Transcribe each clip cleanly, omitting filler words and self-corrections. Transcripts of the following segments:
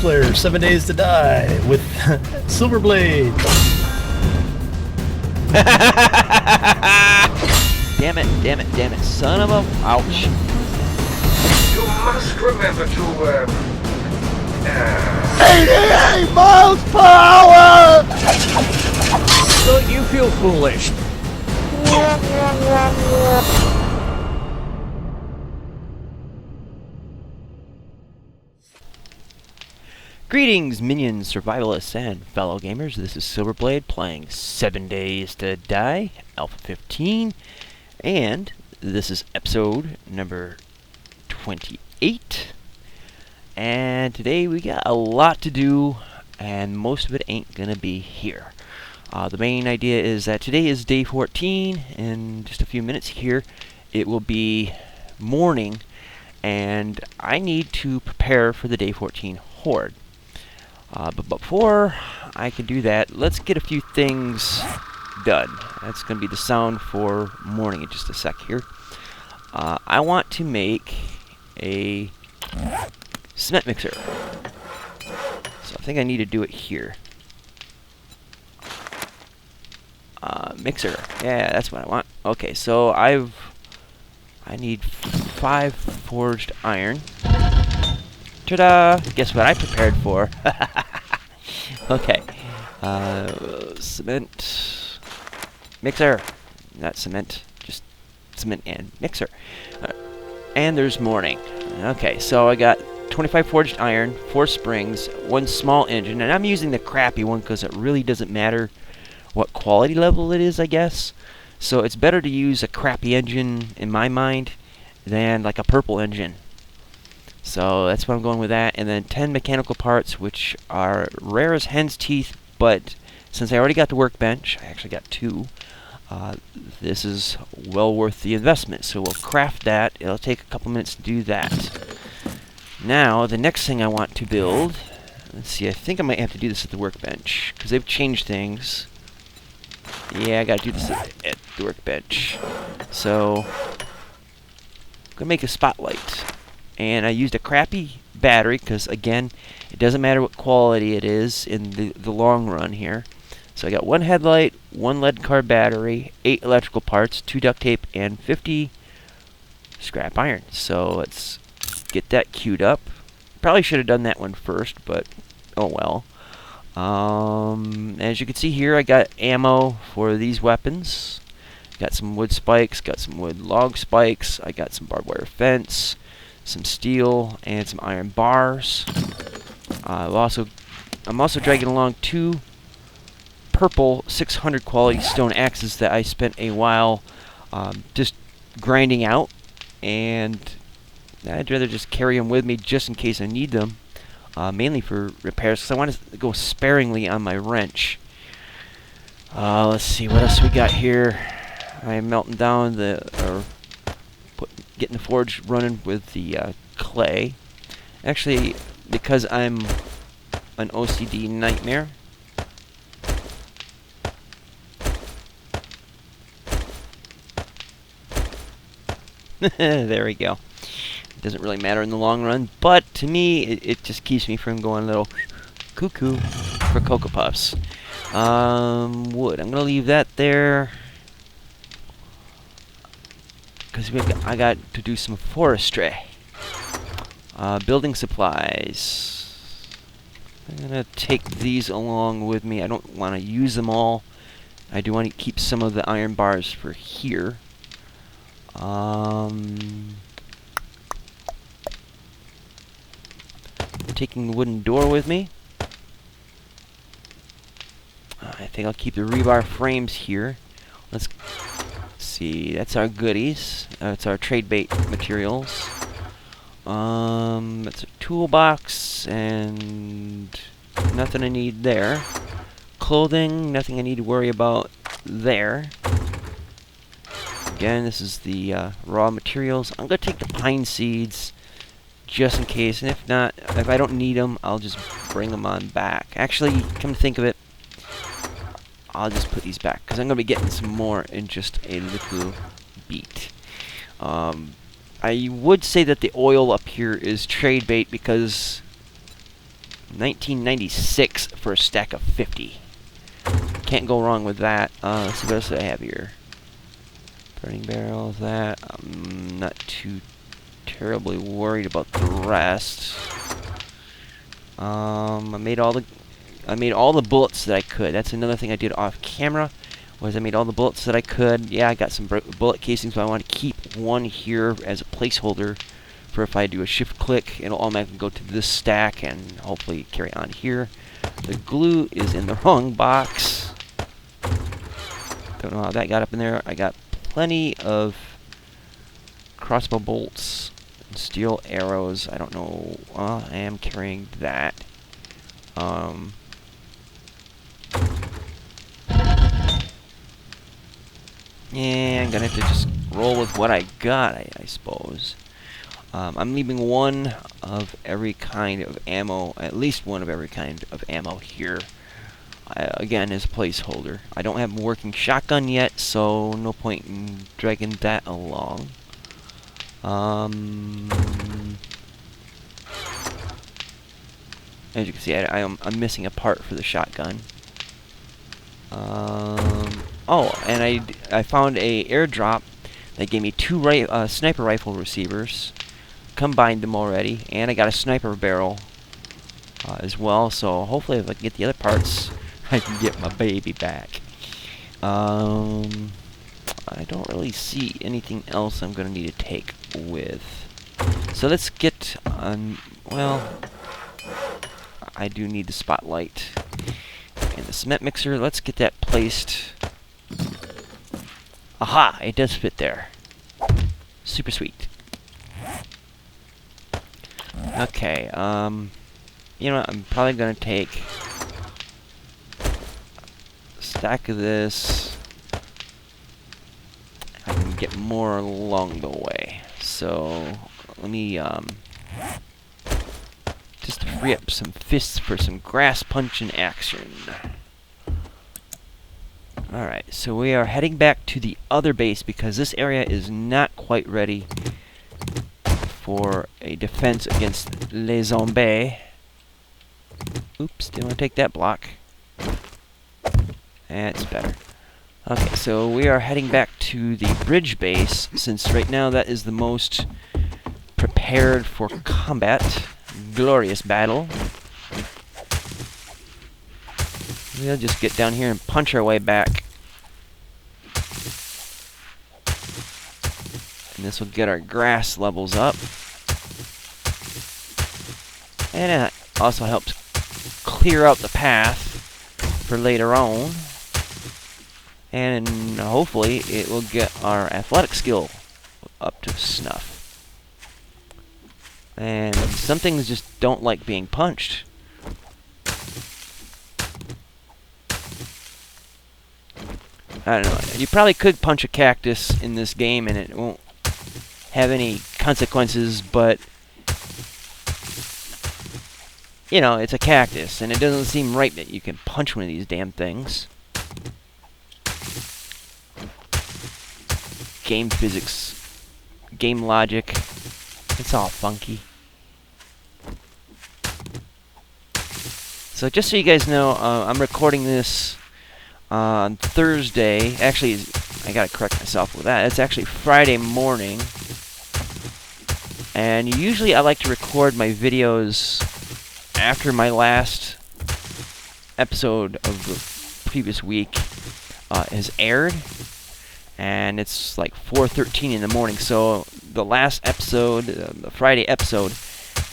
multiplayer 7 Days to Die with Silverblade. Damn it, son of a... Ouch. You must remember to, 88 miles per hour! Don't you feel foolish? Greetings, minions, survivalists, and fellow gamers. This is Silverblade playing 7 Days to Die, Alpha 15, and this is episode number 28. And today we got a lot to do, and most of it ain't gonna be here. The main idea is that today is day 14. In just a few minutes here, it will be morning, and I need to prepare for the day 14 horde. But before I can do that, let's get a few things done. That's going to be the sound for morning in just a sec here. I want to make a cement mixer. So I think I need to do it here. Mixer. Yeah, that's what I want. Okay, so I need 5 forged iron. Ta-da! Guess what I prepared for? Okay. Cement. Mixer. Not cement. Just cement and mixer. And there's morning. Okay, so I got 25 forged iron, 4 springs, 1 small engine, and I'm using the crappy one because it really doesn't matter what quality level it is, I guess. So it's better to use a crappy engine, in my mind, than like a purple engine. So that's why I'm going with that. And then 10 mechanical parts, which are rare as hen's teeth, but since I already got the workbench, I actually got 2, this is well worth the investment. So we'll craft that. It'll take a couple minutes to do that. Now, the next thing I want to build, let's see, I think I might have to do this at the workbench, because they've changed things. Yeah, I gotta do this at the workbench. So, I'm gonna make a spotlight. And I used a crappy battery because, again, it doesn't matter what quality it is in the long run here. So I got 1 headlight, 1 lead car battery, 8 electrical parts, 2 duct tape, and 50 scrap iron. So let's get that queued up. Probably should have done that one first, but oh well. As you can see here, I got ammo for these weapons. Got some wood spikes, got some wood log spikes, I got some barbed wire fence, some steel, and some iron bars. I'm also dragging along 2 purple 600 quality stone axes that I spent a while just grinding out, and I'd rather just carry them with me just in case I need them, mainly for repairs, because I want to go sparingly on my wrench. Let's see, what else we got here. I'm melting down getting the forge running with the clay. Actually, because I'm an OCD nightmare, there we go. It doesn't really matter in the long run, but to me, it just keeps me from going a little cuckoo for Cocoa Puffs. Wood. I'm gonna leave that there, because I got to do some forestry. Building supplies. I'm gonna take these along with me. I don't want to use them all. I do want to keep some of the iron bars for here. Taking the wooden door with me. I think I'll keep the rebar frames here. Let's see, that's our goodies. That's our trade bait materials. That's a toolbox, and nothing I need there. Clothing, nothing I need to worry about there. Again, this is the raw materials. I'm gonna take the pine seeds just in case, and if not, if I don't need them, I'll just bring them on back. Actually, come to think of it, I'll just put these back, because I'm going to be getting some more in just a little bit. I would say that the oil up here is trade bait, because 1996 for a stack of 50. Can't go wrong with that. Let's see what else do I have here. Burning barrels, that. I'm not too terribly worried about the rest. I made all the bullets that I could. That's another thing I did off camera. Was I made all the bullets that I could. Yeah, I got some bullet casings, but I want to keep one here as a placeholder for if I do a shift click, it'll automatically go to this stack and hopefully carry on here. The glue is in the wrong box. Don't know how that got up in there. I got plenty of crossbow bolts and steel arrows. I don't know. I am carrying that. Yeah, I'm gonna have to just roll with what I got, I suppose. I'm leaving one of every kind of ammo, at least one of every kind of ammo here. Again, as a placeholder. I don't have a working shotgun yet, so no point in dragging that along. As you can see, I'm missing a part for the shotgun. Oh, and I found a airdrop that gave me two sniper rifle receivers. Combined them already, and I got a sniper barrel as well. So hopefully, if I can get the other parts, I can get my baby back. I don't really see anything else I'm going to need to take with. So let's get on. Well, I do need the spotlight and the cement mixer. Let's get that placed. Aha! It does fit there. Super sweet. Okay, you know what, I'm probably gonna take a stack of this. I can get more along the way. So, let me, just free up some fists for some grass punching action. Alright, so we are heading back to the other base because this area is not quite ready for a defense against les zombies. Oops, didn't want to take that block. That's better. Okay, so we are heading back to the bridge base, since right now that is the most prepared for combat. Glorious battle. We'll just get down here and punch our way back. And this will get our grass levels up. And it also helps clear out the path for later on. And hopefully it will get our athletic skill up to snuff. And some things just don't like being punched. I don't know. You probably could punch a cactus in this game and it won't have any consequences, but you know, it's a cactus and it doesn't seem right that you can punch one of these damn things. Game physics, game logic, it's all funky. So just so you guys know, I'm recording this on Thursday. Actually, I gotta correct myself with that. It's actually Friday morning. And usually I like to record my videos after my last episode of the previous week has aired. And it's like 4:13 in the morning. So the last episode, the Friday episode,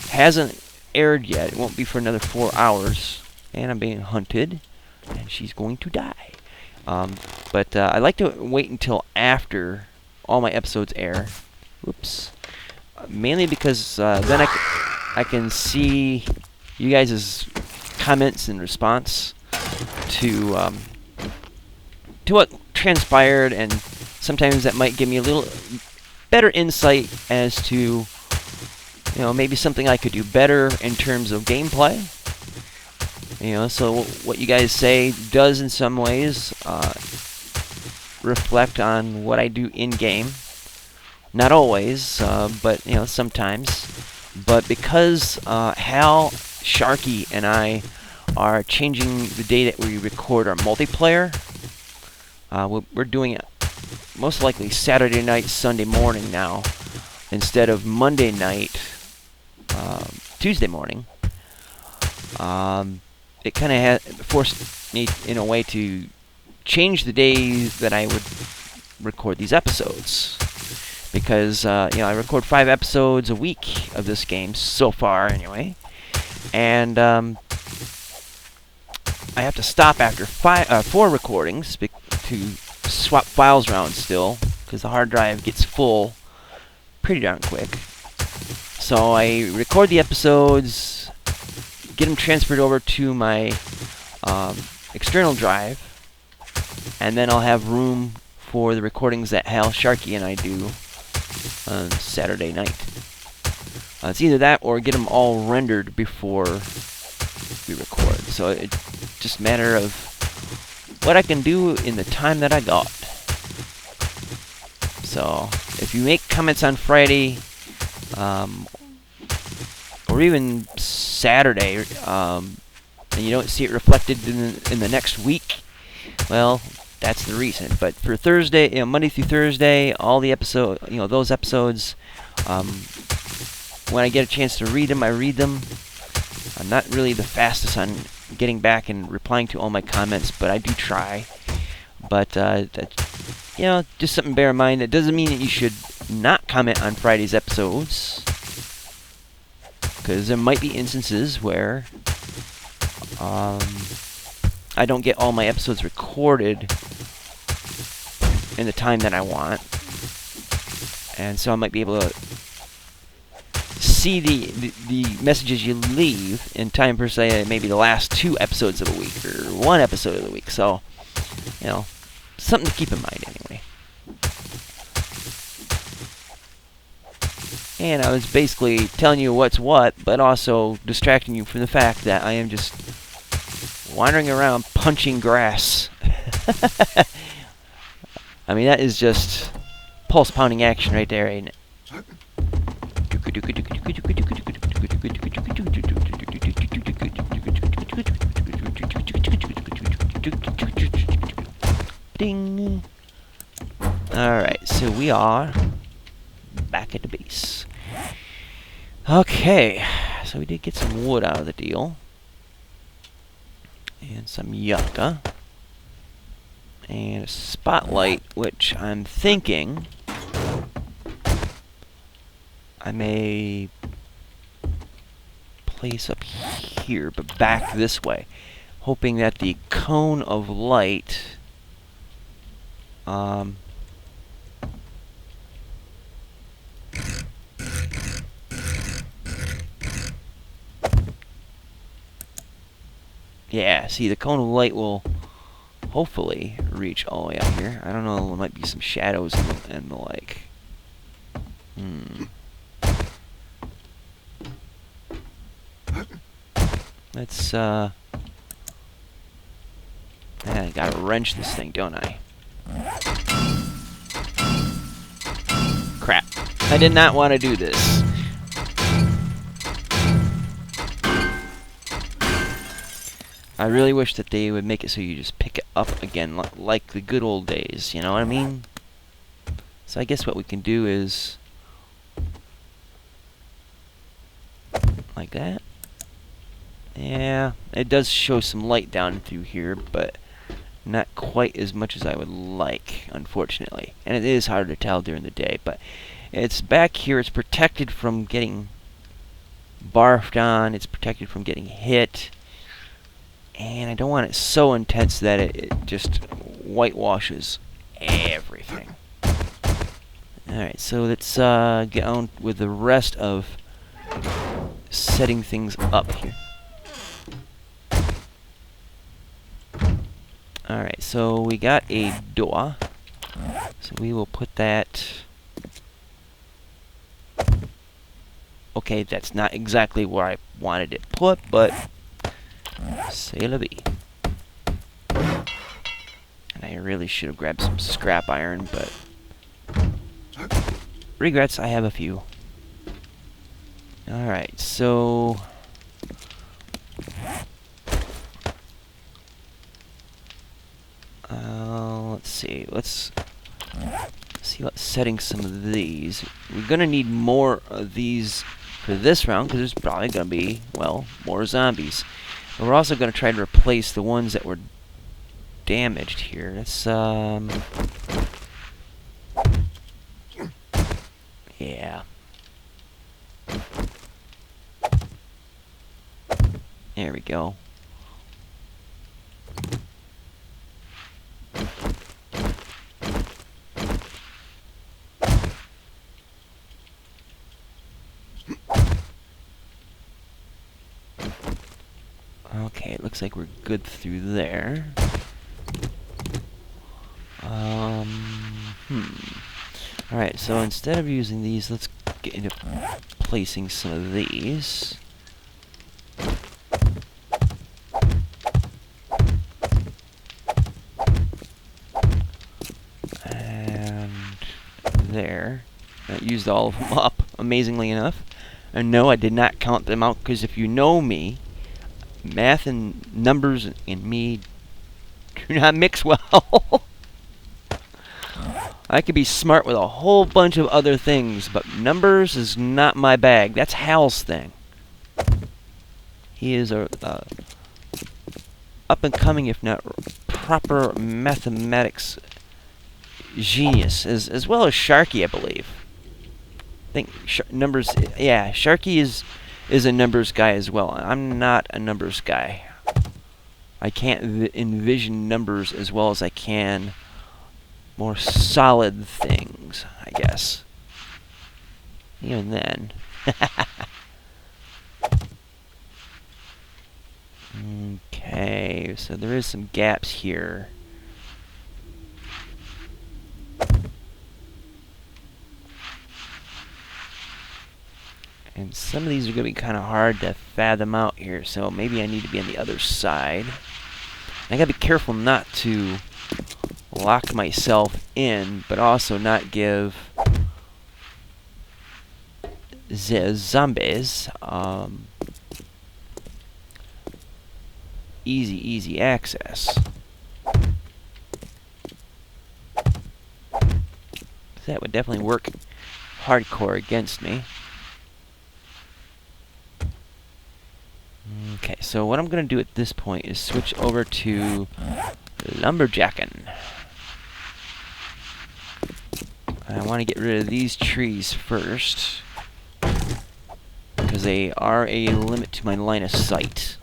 hasn't aired yet. It won't be for another 4 hours. And I'm being hunted. And she's going to die. But I like to wait until after all my episodes air. Whoops. Mainly because then I can see you guys' comments and response to what transpired, and sometimes that might give me a little better insight as to, you know, maybe something I could do better in terms of gameplay. You know, so what you guys say does in some ways reflect on what I do in-game. Not always, but, you know, sometimes. But because Hal Sharky and I are changing the day that we record our multiplayer. We're doing it most likely Saturday night, Sunday morning now, instead of Monday night, Tuesday morning. It kind of forced me in a way to change the days that I would record these episodes, because I record 5 episodes a week of this game so far anyway, and I have to stop after 4 recordings to swap files around still, because the hard drive gets full pretty darn quick. So I record the episodes, get them transferred over to my external drive, and then I'll have room for the recordings that Sharky and I do on Saturday night. It's either that or get them all rendered before we record. So it's just a matter of what I can do in the time that I got. So if you make comments on Friday, or even Saturday, and you don't see it reflected in the next week, well, that's the reason. But for Thursday, Monday through Thursday, all the those episodes, when I get a chance to read them, I read them. I'm not really the fastest on getting back and replying to all my comments, but I do try. But just something to bear in mind. That doesn't mean that you should not comment on Friday's episodes, because there might be instances where I don't get all my episodes recorded in the time that I want, and so I might be able to see the messages you leave in time per se, maybe the last 2 episodes of the week or 1 episode of the week. So, something to keep in mind anyway. And I was basically telling you what's what, but also distracting you from the fact that I am just wandering around punching grass. I mean, that is just pulse pounding action right there, ain't it? Ding. Alright, so we are back at the base. Okay, so we did get some wood out of the deal. And some yucca. And a spotlight, which I'm thinking I may place up here, but back this way, hoping that the cone of light yeah, see, the cone of light will hopefully reach all the way up here. I don't know, there might be some shadows and the like. Let's, I gotta wrench this thing, don't I? Crap. I did not want to do this. I really wish that they would make it so you just pick it up again, like the good old days, you know what I mean? So I guess what we can do is like that. Yeah, it does show some light down through here, but not quite as much as I would like, unfortunately. And it is hard to tell during the day, but it's back here. It's protected from getting barfed on. It's protected from getting hit. And I don't want it so intense that it just whitewashes everything. Alright, so let's get on with the rest of setting things up here. Alright, so we got a door. So we will put that... Okay, that's not exactly where I wanted it put, but... c'est la vie. And I really should have grabbed some scrap iron, but... regrets, I have a few. Alright, so... Let's see. Let's see about setting some of these. We're gonna need more of these for this round because there's probably gonna be, well, more zombies. But we're also gonna try to replace the ones that were damaged here. Let's yeah. There we go. Okay, it looks like we're good through there. Alright, so instead of using these, let's get into placing some of these. And there. That used all of them up, amazingly enough. And no, I did not count them out, because if you know me, math and numbers and me do not mix well. I could be smart with a whole bunch of other things, but numbers is not my bag. That's Hal's thing. He is a up-and-coming, if not proper, mathematics genius, as well as Sharky, I believe. I think numbers, yeah, Sharky is a numbers guy as well. I'm not a numbers guy. I can't envision numbers as well as I can more solid things, I guess. Even then. Okay, so there is some gaps here. And some of these are going to be kind of hard to fathom out here, so maybe I need to be on the other side. And I got to be careful not to lock myself in, but also not give the zombies easy access. That would definitely work hardcore against me. Okay, so what I'm going to do at this point is switch over to lumberjacking. I want to get rid of these trees first, because they are a limit to my line of sight.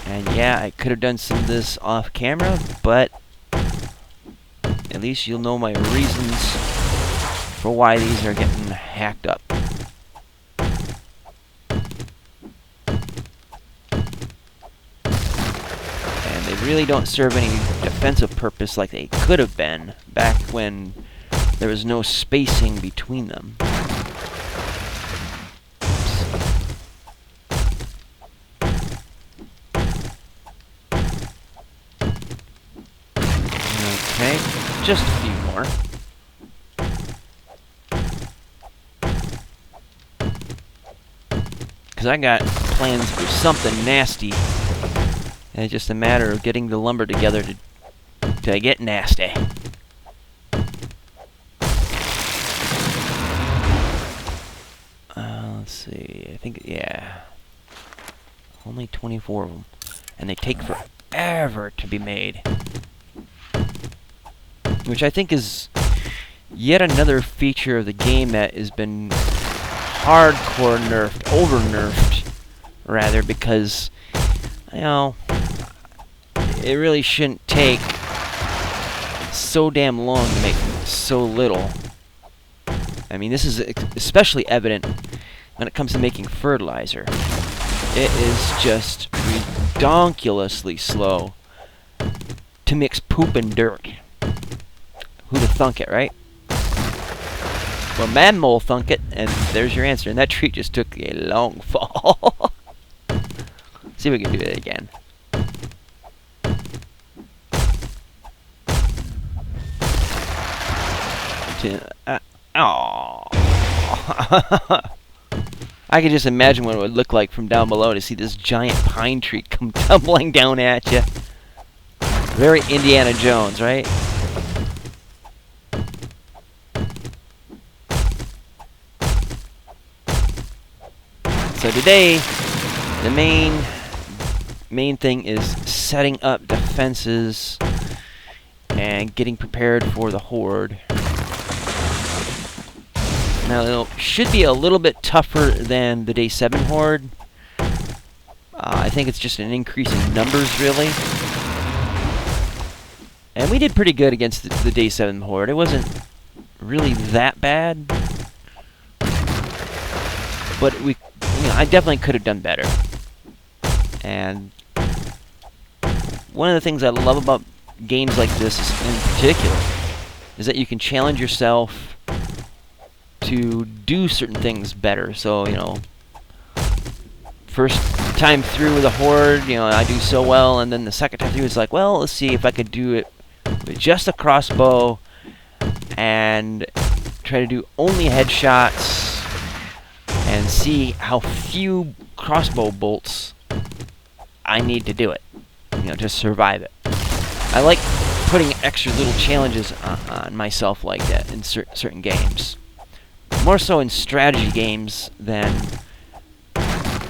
And yeah, I could have done some of this off camera, but at least you'll know my reasons for why these are getting hacked up. And they really don't serve any defensive purpose like they could have been back when there was no spacing between them. Okay, just a few more. Because I got plans for something nasty. And it's just a matter of getting the lumber together to get nasty. Let's see. I think, yeah. Only 24 of them. And they take forever to be made. Which I think is yet another feature of the game that has been hardcore nerfed, over-nerfed, rather, because, you know, it really shouldn't take so damn long to make so little. I mean, this is especially evident when it comes to making fertilizer. It is just redonkulously slow to mix poop and dirt. Who'd have thunk it, right? Well, Man Mole thunk it, and there's your answer. And that tree just took a long fall. See if we can do that again. I I can just imagine what it would look like from down below to see this giant pine tree come tumbling down at you. Very Indiana Jones, right? So today, the main thing is setting up defenses and getting prepared for the horde. Now, it should be a little bit tougher than the Day 7 horde. I think it's just an increase in numbers, really. And we did pretty good against the Day 7 horde. It wasn't really that bad. But I definitely could have done better. And one of the things I love about games like this in particular is that you can challenge yourself to do certain things better. So, first time through the horde, I do so well, and then the second time through it's like, well, let's see if I could do it with just a crossbow and try to do only headshots and see how few crossbow bolts I need to do it, to survive it. I like putting extra little challenges on myself like that in certain games. More so in strategy games than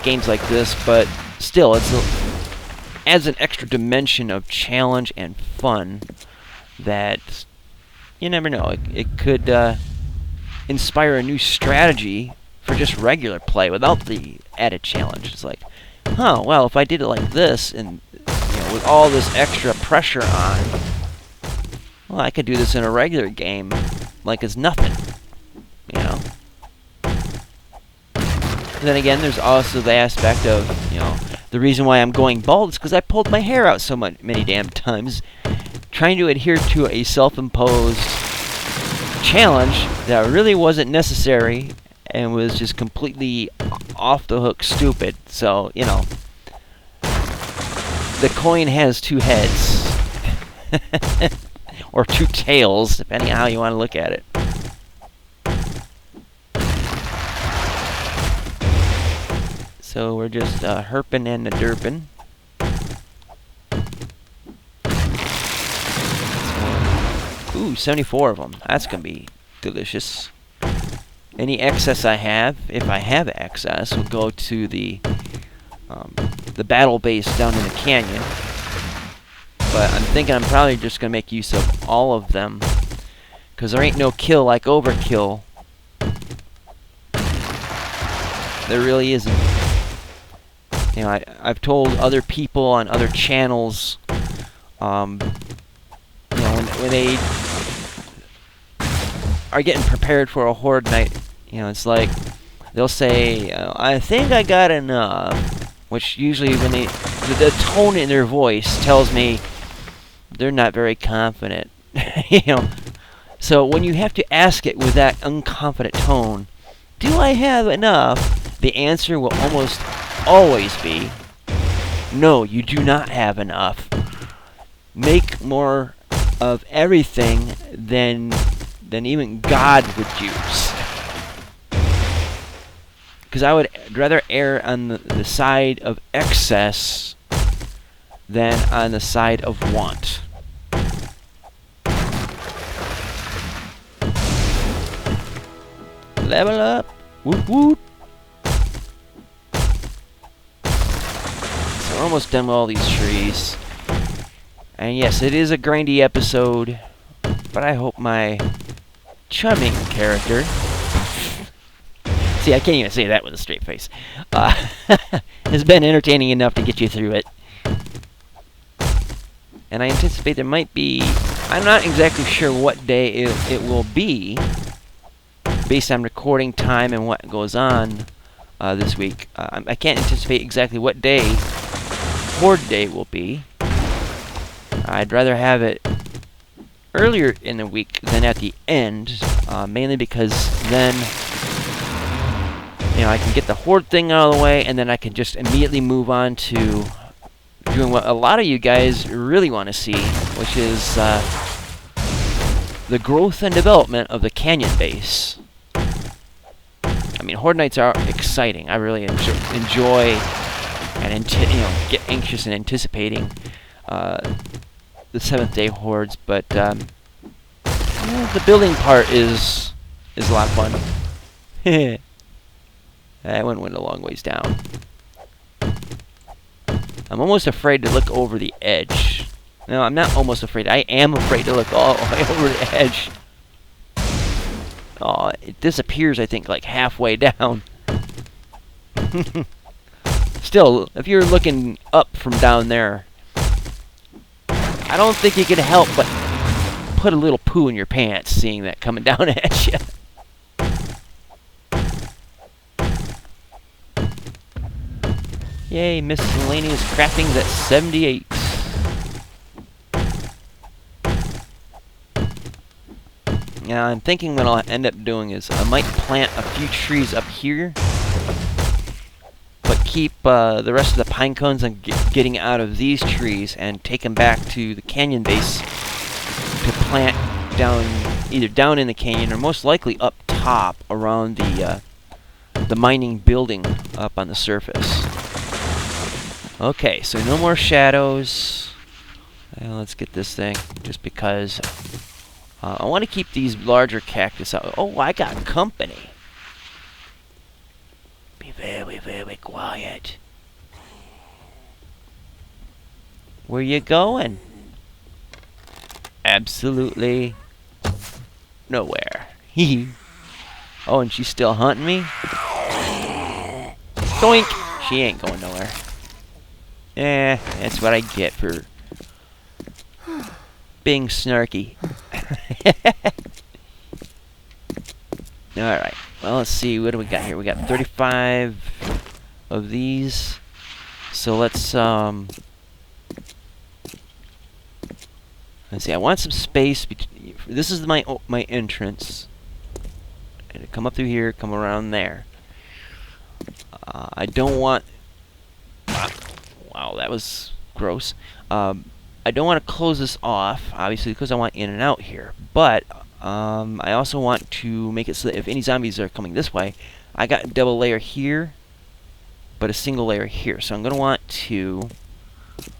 games like this, but still, adds an extra dimension of challenge and fun that you never know. It could inspire a new strategy for just regular play without the added challenge. It's like, well, if I did it like this and with all this extra pressure on, well, I could do this in a regular game like it's nothing. And then again, there's also the aspect of, the reason why I'm going bald is because I pulled my hair out so many damn times, trying to adhere to a self-imposed challenge that really wasn't necessary and was just completely off the hook stupid. So, the coin has two heads. Or two tails, depending on how you want to look at it. So we're just herping and derping. Ooh, 74 of them. That's gonna be delicious. Any excess I have, if I have excess, will go to the battle base down in the canyon. But I'm thinking I'm probably just gonna make use of all of them, because there ain't no kill like overkill. There really isn't. I've told other people on other channels, when they are getting prepared for a horde night, it's like they'll say, I think I got enough, which usually when the tone in their voice tells me they're not very confident. So when you have to ask it with that unconfident tone, do I have enough? The answer will almost always be, no, you do not have enough. Make more of everything than even God would use. Because I would rather err on the side of excess than on the side of want. Level up. Whoop whoop. So we're almost done with all these trees. And yes, it is a grindy episode, but I hope my charming character, see, I can't even say that with a straight face, has been entertaining enough to get you through it. And I anticipate there might be, I'm not exactly sure what day it will be, based on recording time and what goes on this week. I can't anticipate exactly what day Horde Day will be. I'd rather have it earlier in the week than at the end, mainly because then I can get the Horde thing out of the way, and then I can just immediately move on to doing what a lot of you guys really want to see, which is the growth and development of the canyon base. mean, Horde Nights are exciting. I really enjoy and get anxious and anticipating the 7th day hordes, but yeah, the building part is a lot of fun. That one went a long ways down. I'm almost afraid to look over the edge. No, I'm not almost afraid. I am afraid to look all the way over the edge. Oh, it disappears, I think, like halfway down. Still, if you're looking up from down there, I don't think you can help but put a little poo in your pants seeing that coming down at you. Yay, miscellaneous crafting's at 78. Now, I'm thinking what I'll end up doing is I might plant a few trees up here, but keep the rest of the pine cones I'm getting out of these trees and take them back to the canyon base to plant either down in the canyon or most likely up top around the mining building up on the surface. Okay, so no more shadows. Let's get this thing, just because I want to keep these larger cactus out. Oh, I got company. Be very, very quiet. Where you going? Absolutely nowhere. Oh, and she's still hunting me? Doink! She ain't going nowhere. That's what I get for being snarky. Alright, well, let's see, what do we got here? We got 35 of these. So let's see, I want some space. This is my entrance. And come up through here, come around there. I don't want... Wow, that was gross. I don't want to close this off, obviously, because I want in and out here. But I also want to make it so that if any zombies are coming this way, I got a double layer here, but a single layer here. So I'm going to want to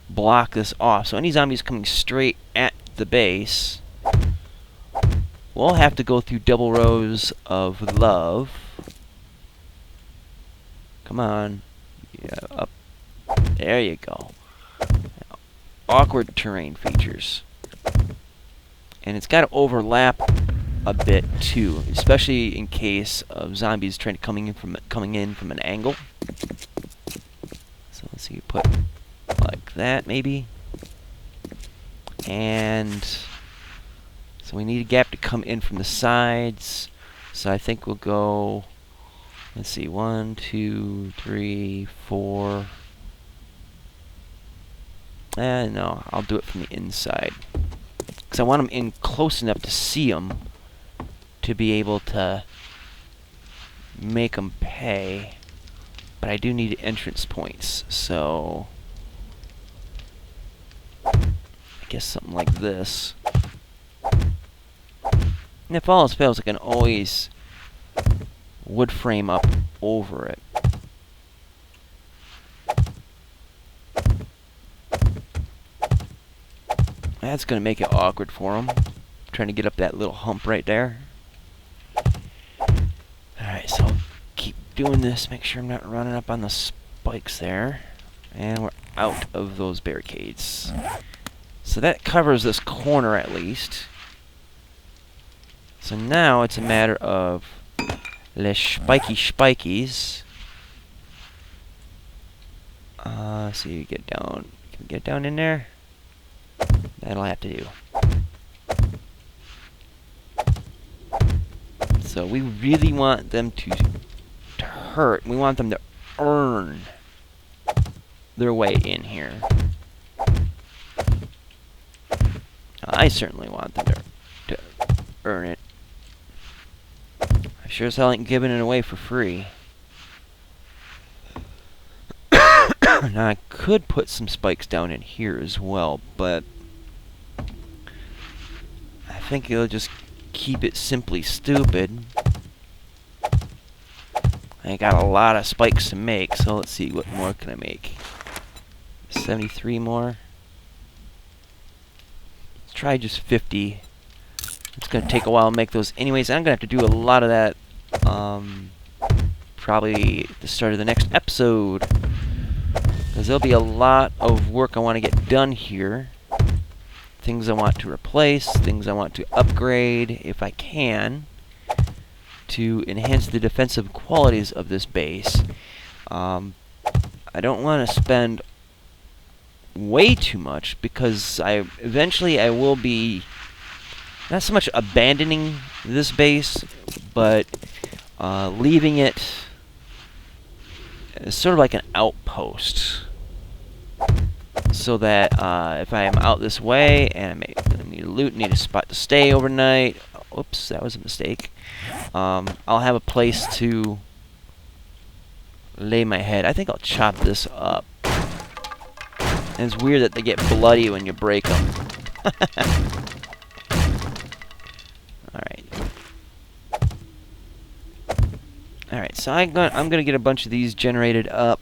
block this off. So any zombies coming straight at the base will have to go through double rows of love. Come on. Yeah, up. There you go. Awkward terrain features. And it's got to overlap a bit too, especially in case of zombies trying to coming in from an angle. So let's see, put like that maybe. And so we need a gap to come in from the sides. So I think we'll go, let's see, 1, 2, 3, 4. No, I'll do it from the inside. Because I want them in close enough to see them to be able to make them pay. But I do need entrance points, so I guess something like this. And if all else fails, I can always wood frame up over it. That's going to make it awkward for them. Trying to get up that little hump right there. Alright, so keep doing this. Make sure I'm not running up on the spikes there. And we're out of those barricades. So that covers this corner at least. So now it's a matter of the spikies. So you get down. Can we get down in there? That'll have to do. So we really want them to hurt. We want them to earn their way in here. I certainly want them to earn it. I sure as hell ain't giving it away for free. Now I could put some spikes down in here as well, but I think it'll just keep it simply stupid. I got a lot of spikes to make, so let's see, what more can I make? 73 more. Let's try just 50. It's going to take a while to make those anyways. I'm going to have to do a lot of that probably at the start of the next episode. Because there'll be a lot of work I want to get done here. Things I want to replace, things I want to upgrade if I can, to enhance the defensive qualities of this base. I don't want to spend way too much because eventually I will be not so much abandoning this base, but leaving it as sort of like an outpost, so that if I am out this way and I need loot, need a spot to stay overnight. Oops, that was a mistake. I'll have a place to lay my head. I think I'll chop this up. And it's weird that they get bloody when you break them. Alright. Alright, so I'm gonna get a bunch of these generated up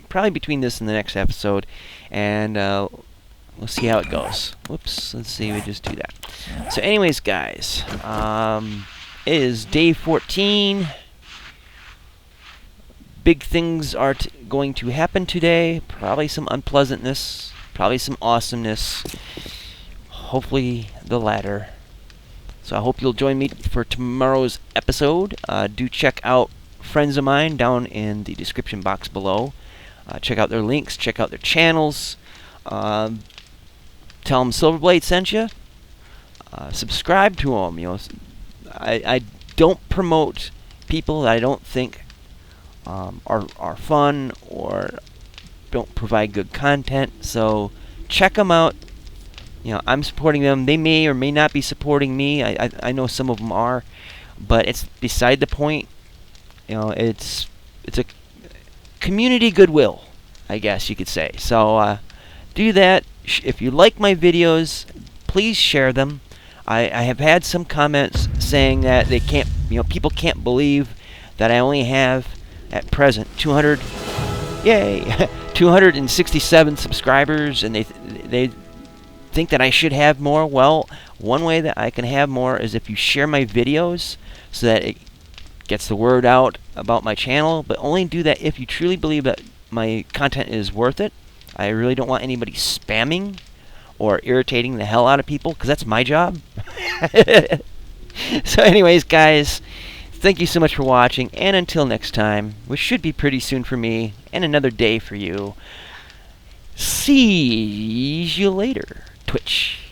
probably between this and the next episode, and we'll see how it goes. Whoops, let's see, we just do that. So anyways, guys, it is day 14. Big things are going to happen today. Probably some unpleasantness, probably some awesomeness. Hopefully the latter. So I hope you'll join me for tomorrow's episode. Do check out friends of mine down in the description box below. Check out their links, check out their channels. Tell them Silverblade sent you. Subscribe to them. You know, I don't promote people that I don't think are fun or don't provide good content. So check them out. You know, I'm supporting them. They may or may not be supporting me. I know some of them are, but it's beside the point. You know, it's a community goodwill, I guess you could say. So do that. If you like my videos, please share them. I have had some comments saying that they can't, you know, people can't believe that I only have at present 267 subscribers, and they think that I should have more. Well, one way that I can have more is if you share my videos so that it gets the word out about my channel, but only do that if you truly believe that my content is worth it. I really don't want anybody spamming or irritating the hell out of people, because that's my job. So anyways, guys, thank you so much for watching, and until next time, which should be pretty soon for me, and another day for you, see you later, Twitch.